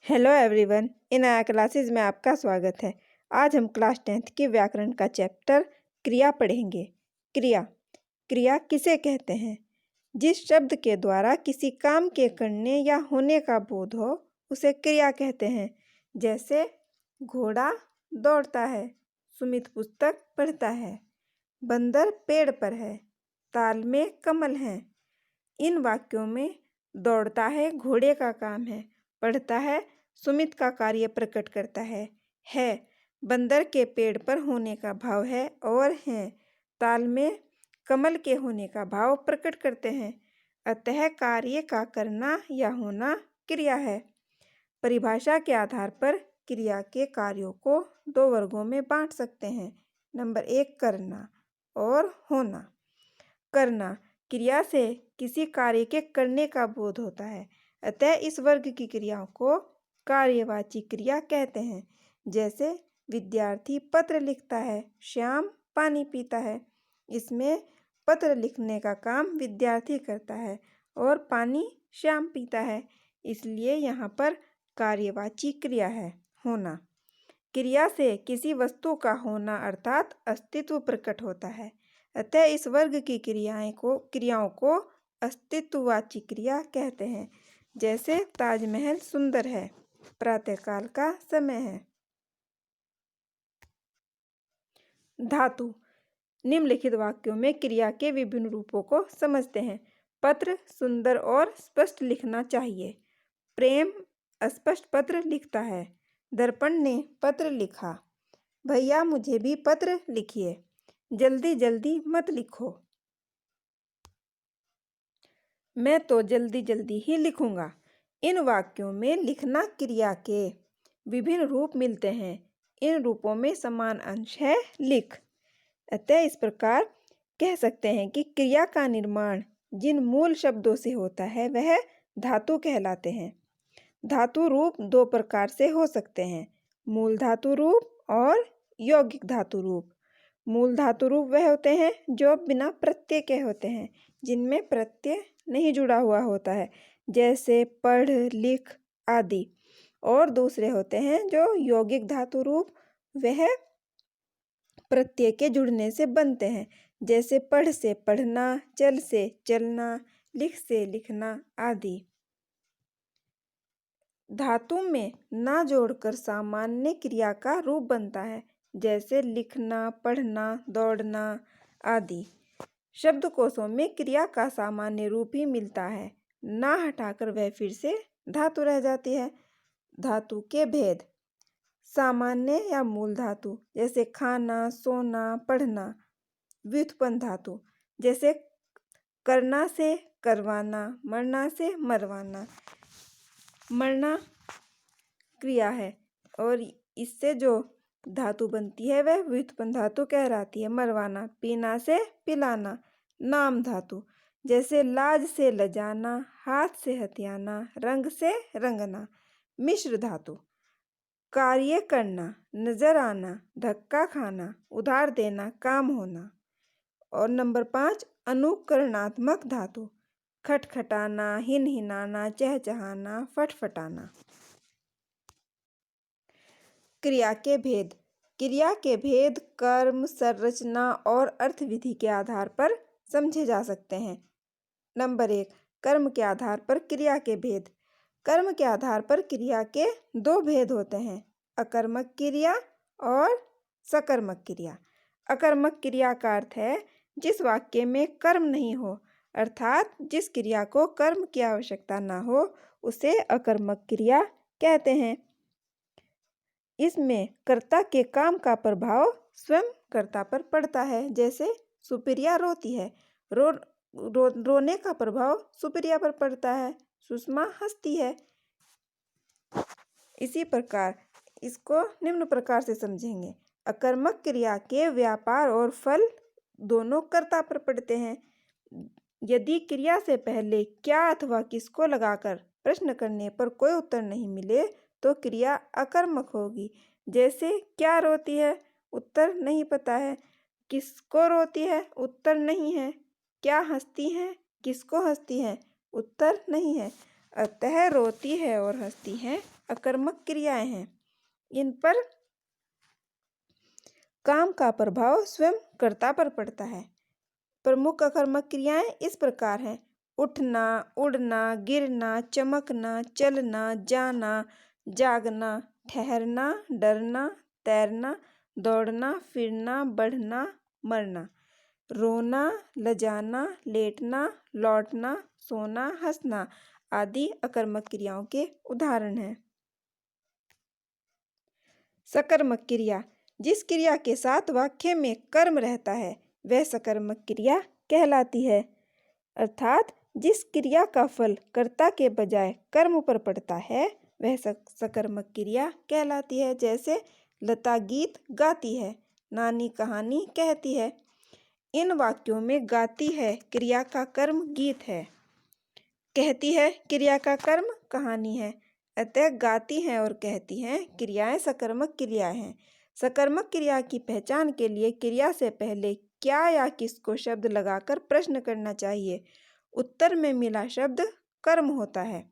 Hello everyone, इन आया classes में आपका स्वागत है। आज हम क्लास 10th के व्याकरण का चैप्टर क्रिया पढ़ेंगे। क्रिया क्रिया किसे कहते हैं? जिस शब्द के द्वारा किसी काम के करने या होने का बोध हो उसे क्रिया कहते हैं। जैसे घोड़ा दौड़ता है, सुमित पुस्तक पढ़ता है, बंदर पेड़ पर है, ताल में कमल हैं। इन वाक्यों में दौड़ता है घोड़े का काम है, पढ़ता है सुमित का कार्य प्रकट करता है बंदर के पेड़ पर होने का भाव है और हैं ताल में कमल के होने का भाव प्रकट करते हैं। अतः कार्य का करना या होना क्रिया है। परिभाषा के आधार पर क्रिया के कार्यों को दो वर्गों में बांट सकते हैं। नंबर 1 करना और होना। करना क्रिया से किसी कार्य के करने का बोध होता है, अतः इस वर्ग की क्रियाओं को कार्यवाची क्रिया कहते हैं। जैसे विद्यार्थी पत्र लिखता है, श्याम पानी पीता है। इसमें पत्र लिखने का काम विद्यार्थी करता है और पानी श्याम पीता है, इसलिए यहाँ पर कार्यवाची क्रिया है। होना क्रिया से किसी वस्तु का होना अर्थात अस्तित्व प्रकट होता है, अतः इस वर्ग की क्रियाओं को अस्तित्ववाची क्रिया कहते हैं। जैसे ताजमहल सुंदर है, प्रातःकाल का समय है। धातु निम्नलिखित वाक्यों में क्रिया के विभिन्न रूपों को समझते हैं। पत्र सुंदर और स्पष्ट लिखना चाहिए। प्रेम अस्पष्ट पत्र लिखता है। दर्पण ने पत्र लिखा। भैया मुझे भी पत्र लिखिए। जल्दी जल्दी मत लिखो। मैं तो जल्दी जल्दी ही लिखूंगा। इन वाक्यों में लिखना क्रिया के विभिन्न रूप मिलते हैं। इन रूपों में समान अंश है लिख। अतः इस प्रकार कह सकते हैं कि क्रिया का निर्माण जिन मूल शब्दों से होता है वह धातु कहलाते हैं। धातु रूप दो प्रकार से हो सकते हैं, मूल धातु रूप और यौगिक धातु रूप। मूल धातु रूप वह होते हैं जो बिना प्रत्यय के होते हैं, जिनमें प्रत्यय नहीं जुड़ा हुआ होता है, जैसे पढ़ लिख आदि। और दूसरे होते हैं जो यौगिक धातु रूप, वह प्रत्यय के जुड़ने से बनते हैं, जैसे पढ़ से पढ़ना, चल से चलना, लिख से लिखना आदि। धातु में ना जोड़कर सामान्य क्रिया का रूप बनता है, जैसे लिखना, पढ़ना, दौड़ना आदि। शब्दकोशों में क्रिया का सामान्य रूप ही मिलता है, ना हटाकर वह फिर से धातु रह जाती है। धातु के भेद सामान्य या मूल धातु, जैसे खाना, सोना, पढ़ना। व्युत्पन्न धातु, जैसे करना से करवाना, मरना से मरवाना। मरना क्रिया है और इससे जो धातु बनती है वह व्युत्पन्न धातु कहलाती है। मरवाना पीना से पिलाना। नाम धातु, जैसे लाज से लजाना, हाथ से हथियाना, रंग से रंगना। मिश्र धातु कार्य करना, नजर आना, धक्का खाना, उधार देना, काम होना। और नंबर 5 अनुकरणात्मक धातु, खटखटाना, हिनहिनाना, चहचहाना, फटफटाना। क्रिया के भेद क्रिया के भेद कर्म, संरचना और अर्थविधि के आधार पर समझे जा सकते हैं। नंबर 1 कर्म के आधार पर क्रिया के भेद। कर्म के आधार पर क्रिया के दो भेद होते हैं, अकर्मक क्रिया और सकर्मक क्रिया। अकर्मक क्रिया का अर्थ है जिस वाक्य में कर्म नहीं हो, अर्थात जिस क्रिया को कर्म की आवश्यकता ना हो, उसे अकर्मक क्रिया कहते हैं। इसमें कर्ता के काम का प्रभाव स्वयं कर्ता पर पड़ता है, जैसे सुप्रिया रोती है, रोने का प्रभाव सुप्रिया पर पड़ता है। सुषमा हंसती है। इसी प्रकार इसको निम्न प्रकार से समझेंगे। अकर्मक क्रिया के व्यापार और फल दोनों कर्ता पर पड़ते हैं। यदि क्रिया से पहले क्या अथवा किसको लगाकर प्रश्न करने पर कोई उत्तर नहीं मिले तो क्रिया अकर्मक होगी। जैसे क्या रोती है, उत्तर नहीं पता है। किसको रोती है, उत्तर नहीं है। क्या हंसती है, किसको हंसती है, उत्तर नहीं है। अतः रोती है और हंसती है अकर्मक क्रियाएं हैं। इन पर काम का प्रभाव स्वयं कर्ता पर पड़ता है। प्रमुख अकर्मक क्रियाएं इस प्रकार हैं: उठना, उड़ना, गिरना, चमकना, चलना, जाना, जागना, ठहरना, डरना, तैरना, दौड़ना, फिरना, बढ़ना, मरना, रोना, लजाना, लेटना, लौटना, सोना, हंसना आदि अकर्मक क्रियाओं के उदाहरण हैं। सकर्मक क्रिया: जिस क्रिया के साथ वाक्य में कर्म रहता है वह सकर्मक क्रिया कहलाती है। अर्थात जिस क्रिया का फल कर्ता के बजाय कर्म पर पड़ता है वह सकर्मक क्रिया कहलाती है। जैसे लता गीत गाती है, नानी कहानी कहती है। इन वाक्यों में गाती है क्रिया का कर्म गीत है, कहती है क्रिया का कर्म कहानी है। अतः गाती हैं और कहती हैं क्रियाएं सकर्मक क्रियाएं हैं। सकर्मक क्रिया की पहचान के लिए क्रिया से पहले क्या या किसको शब्द लगाकर प्रश्न करना चाहिए। उत्तर में मिला शब्द कर्म होता है।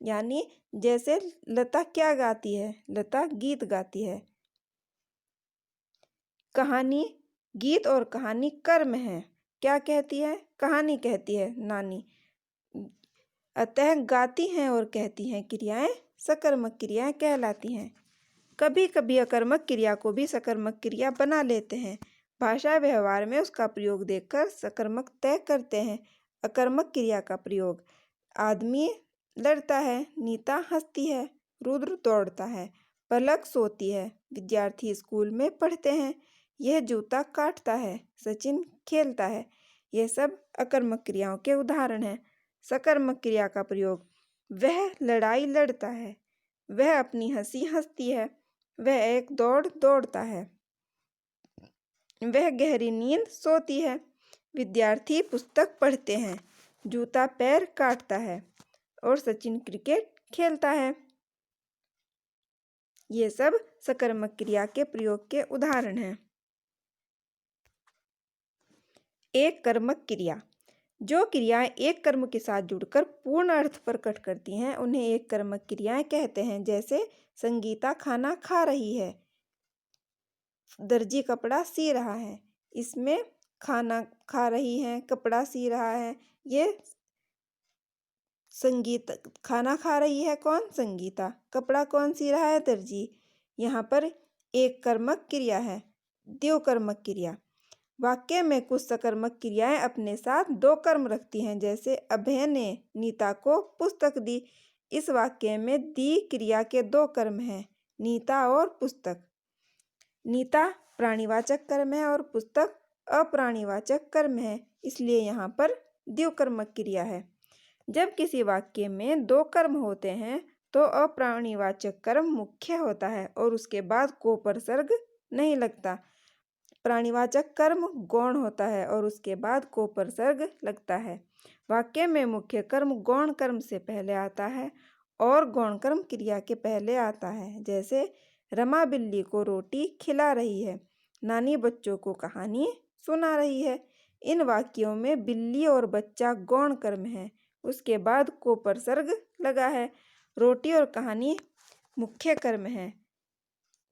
यानी जैसे लता क्या गाती है, लता गीत गाती है। कहानी, गीत और कहानी कर्म है। क्या कहती है? कहानी कहती है नानी। अतः गाती हैं और कहती हैं क्रियाएं सकर्मक क्रियाएं कहलाती हैं। कभी कभी अकर्मक क्रिया को भी सकर्मक क्रिया बना लेते हैं। भाषा व्यवहार में उसका प्रयोग देखकर सकर्मक तय करते हैं। अकर्मक क्रिया का प्रयोग: आदमी लड़ता है, नीता हंसती है, रुद्र दौड़ता है, पलक सोती है, विद्यार्थी स्कूल में पढ़ते हैं, यह जूता काटता है, सचिन खेलता है। यह सब अकर्मक क्रियाओं के उदाहरण हैं। सकर्मक क्रिया का प्रयोग: वह लड़ाई लड़ता है, वह अपनी हंसी हंसती है, वह एक दौड़ दौड़ता है, वह गहरी नींद सोती है, विद्यार्थी पुस्तक पढ़ते हैं, जूता पैर काटता है और सचिन क्रिकेट खेलता है। ये सब सकर्मक क्रिया के प्रयोग के उदाहरण हैं। एक कर्मक क्रिया: जो क्रियाएं एक कर्म के साथ जुड़कर पूर्ण अर्थ प्रकट करती हैं उन्हें एक कर्मक क्रियाएं कहते हैं। जैसे संगीता खाना खा रही है, दर्जी कपड़ा सी रहा है। इसमें खाना खा रही है, कपड़ा सी रहा है, ये संगीत। खाना खा रही है कौन? संगीता। कपड़ा कौन सी रहा है? दर्जी। यहाँ पर एक कर्मक क्रिया है। द्योकर्मक क्रिया: वाक्य में कुछ सकर्मक क्रियाएं अपने साथ दो कर्म रखती हैं। जैसे अभय ने नीता को पुस्तक दी। इस वाक्य में दी क्रिया के दो कर्म हैं, नीता और पुस्तक। नीता प्राणीवाचक कर्म है और पुस्तक अप्राणीवाचक कर्म है, इसलिए यहाँ पर द्योकर्मक क्रिया है। जब किसी वाक्य में दो कर्म होते हैं तो अप्राणीवाचक कर्म मुख्य होता है और उसके बाद कोपरसर्ग नहीं लगता। प्राणीवाचक कर्म गौण होता है और उसके बाद कोपरसर्ग लगता है। वाक्य में मुख्य कर्म गौण कर्म से पहले आता है और गौण कर्म क्रिया के पहले आता है। जैसे रमा बिल्ली को रोटी खिला रही है, नानी बच्चों को कहानी सुना रही है। इन वाक्यों में बिल्ली और बच्चा गौण कर्म है, उसके बाद कोपरसर्ग लगा है। रोटी और कहानी मुख्य कर्म है,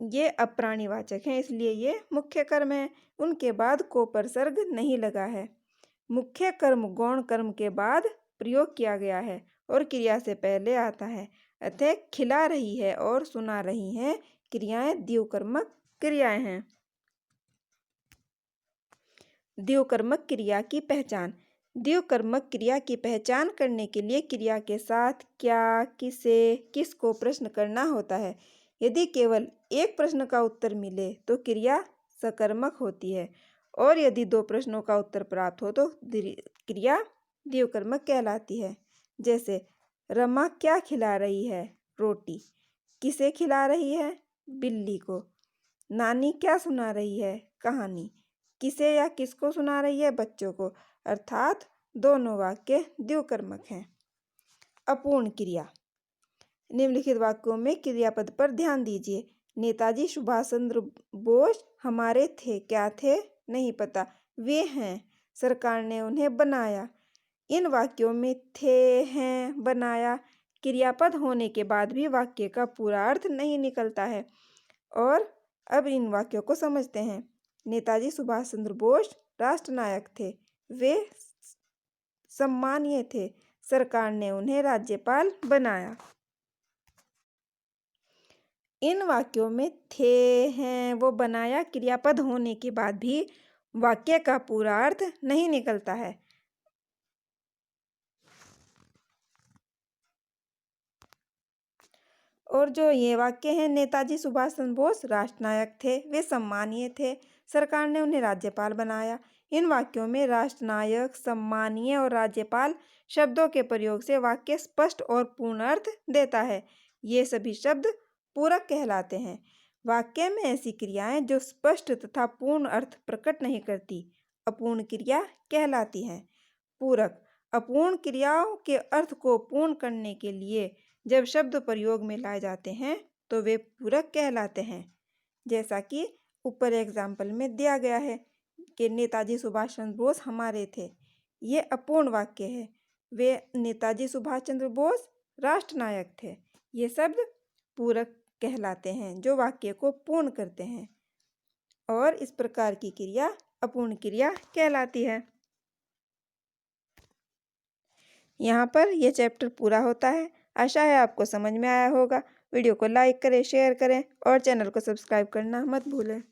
ये अप्राणीवाचक हैं इसलिए ये मुख्य कर्म है, उनके बाद कोपरसर्ग नहीं लगा है। मुख्य कर्म गौण कर्म के बाद प्रयोग किया गया है और क्रिया से पहले आता है। अतः खिला रही है और सुना रही हैं क्रियाएं द्योकर्मक क्रियाएं हैं। द्योकर्मक क्रिया की पहचान: द्योकर्मक क्रिया की पहचान करने के लिए क्रिया के साथ क्या, किसे, किसको प्रश्न करना होता है। यदि केवल एक प्रश्न का उत्तर मिले तो क्रिया सकर्मक होती है और यदि दो प्रश्नों का उत्तर प्राप्त हो तो क्रिया द्योकर्मक कहलाती है। जैसे रमा क्या खिला रही है? रोटी। किसे खिला रही है? बिल्ली को। नानी क्या सुना रही है? कहानी। किसे या किसको सुना रही है? बच्चों को। अर्थात दोनों वाक्य द्योकर्मक हैं। अपूर्ण क्रिया: निम्नलिखित वाक्यों में क्रियापद पर ध्यान दीजिए। नेताजी सुभाष चंद्र बोस हमारे थे, क्या थे? नहीं पता। वे हैं, सरकार ने उन्हें बनाया। इन वाक्यों में थे, हैं, बनाया क्रियापद होने के बाद भी वाक्य का पूरा अर्थ नहीं निकलता है। और अब इन वाक्यों को समझते हैं। नेताजी सुभाष चंद्र बोस राष्ट्रनायक थे, वे सम्मानीय थे, सरकार ने उन्हें राज्यपाल बनाया। इन वाक्यों में थे, हैं, वो, बनाया क्रियापद होने के बाद भी वाक्य का पूरा अर्थ नहीं निकलता है। और जो ये वाक्य हैं, नेताजी सुभाष चंद्र बोस राष्ट्रनायक थे, वे सम्मानीय थे, सरकार ने उन्हें राज्यपाल बनाया। इन वाक्यों में राष्ट्रनायक, सम्मानीय और राज्यपाल शब्दों के प्रयोग से वाक्य स्पष्ट और पूर्ण अर्थ देता है। ये सभी शब्द पूरक कहलाते हैं। वाक्य में ऐसी क्रियाएं जो स्पष्ट तथा पूर्ण अर्थ प्रकट नहीं करती अपूर्ण क्रिया कहलाती हैं। पूरक अपूर्ण क्रियाओं के अर्थ को पूर्ण करने के लिए जब शब्द प्रयोग में लाए जाते हैं तो वे पूरक कहलाते हैं। जैसा कि ऊपर एग्जाम्पल में दिया गया है कि नेताजी सुभाष चंद्र बोस हमारे थे, ये अपूर्ण वाक्य है। वे नेताजी सुभाष चंद्र बोस राष्ट्रनायक थे, ये शब्द पूरक कहलाते हैं जो वाक्य को पूर्ण करते हैं। और इस प्रकार की क्रिया अपूर्ण क्रिया कहलाती है। यहाँ पर यह चैप्टर पूरा होता है। आशा है आपको समझ में आया होगा। वीडियो को लाइक करें, शेयर करें और चैनल को सब्सक्राइब करना मत भूलें।